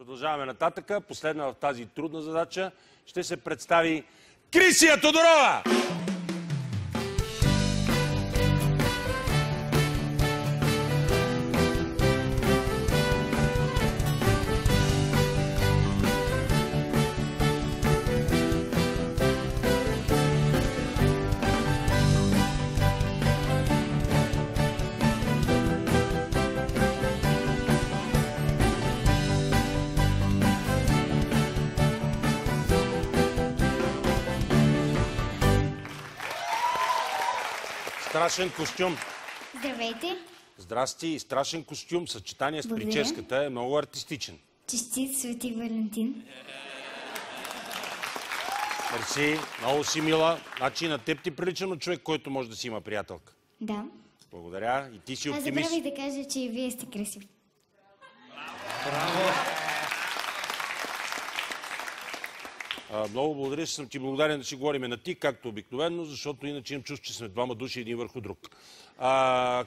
Продължаваме нататъка. Последна в тази трудна задача ще се представи Крисия Тодорова! Страшен костюм. Здравейте. Здрасти. Страшен костюм. Съчетание с прическата е много артистичен. Честит Свети Валентин. Мерси. Много си мила. Значи на теб ти прилича на човек, който може да си има приятелка. Да. Благодаря. И ти си Аз оптимист. забравих да кажа, че и вие сте красиви. Браво! Много благодаря, че съм ти благодарен да си говорим на ти, както обикновено, защото иначе имам чувство, че сме двама души един върху друг.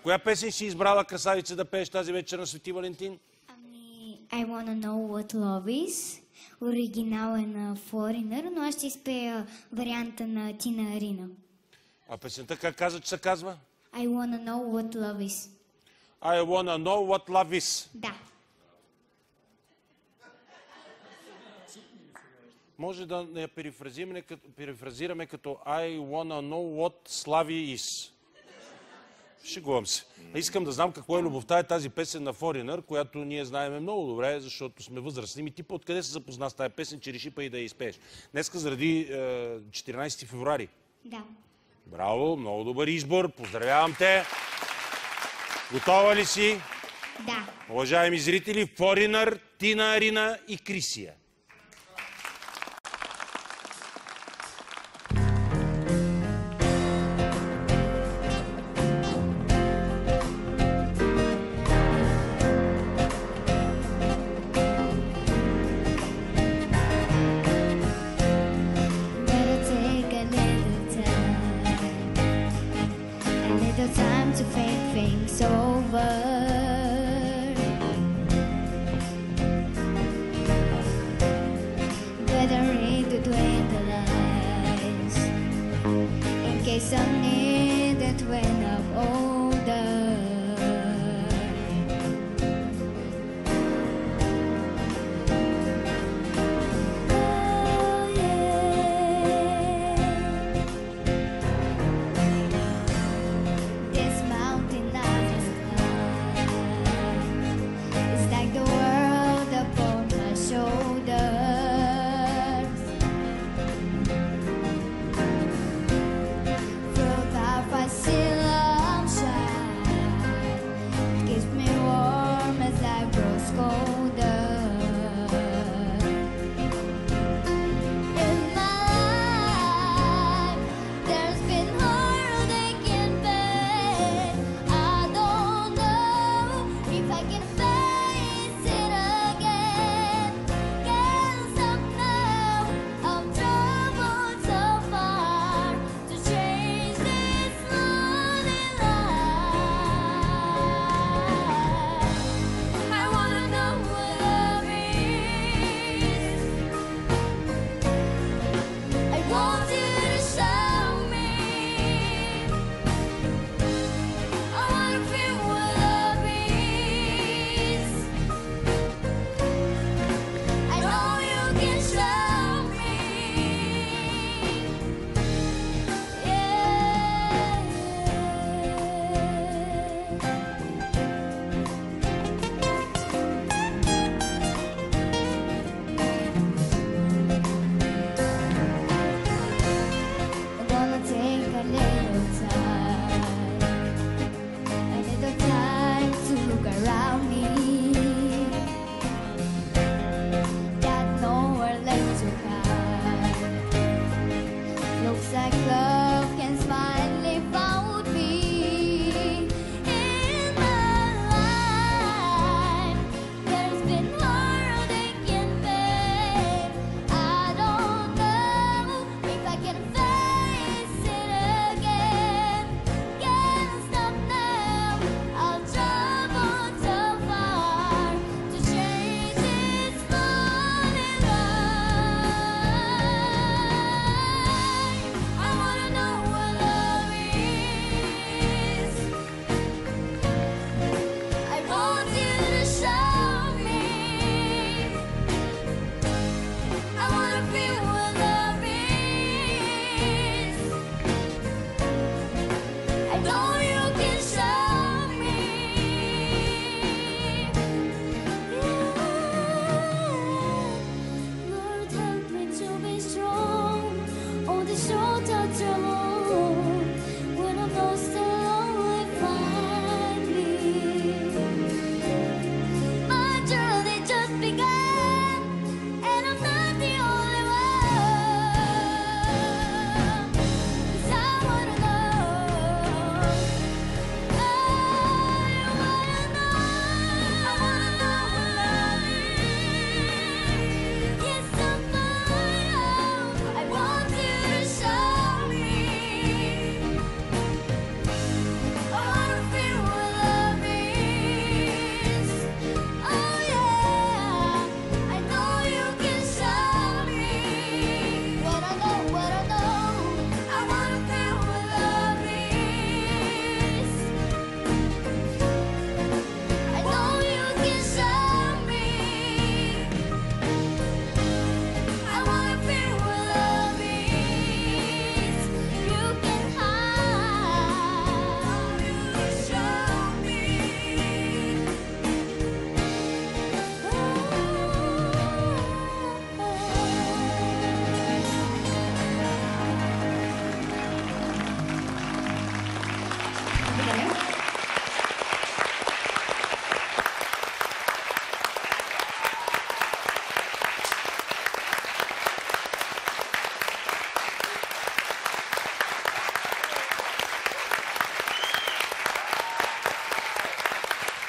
Коя песен си избрала, красавица, да пееш тази вечер на Свети Валентин? Ами, I Wanna Know What Love Is. Оригинал е на Foreigner, но аз ще изпея варианта на Тина Арина. А песента как каза, че се казва? I Wanna Know What Love Is. I Wanna Know What Love Is. Да. Може да я перифразираме като I wanna know what Slavi is. Шегувам се. Искам да знам какво е любовта, е тази песен на Foreigner, която ние знаем много добре, защото сме възрастни. И ти откъде се запозна с тази песен, че реши па и да я изпееш? Днеска заради 14 февруари. Да. Браво, много добър избор. Поздравявам те. Готова ли си? Да. Уважаеми зрители, Foreigner, Тина Арина и Крисия. Time to think things over.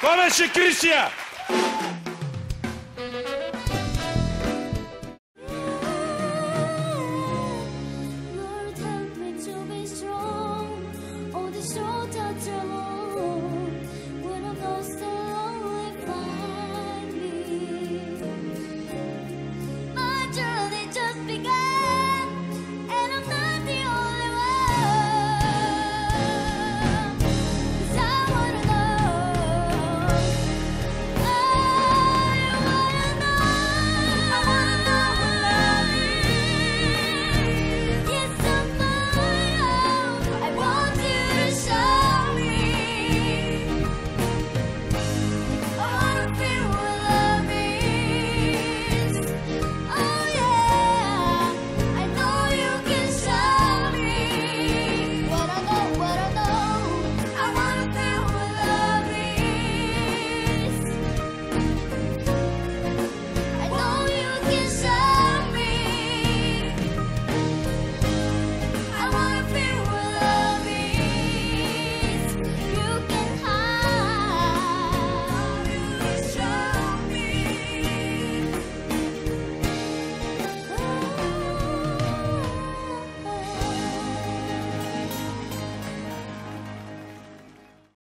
Това беше Крисия!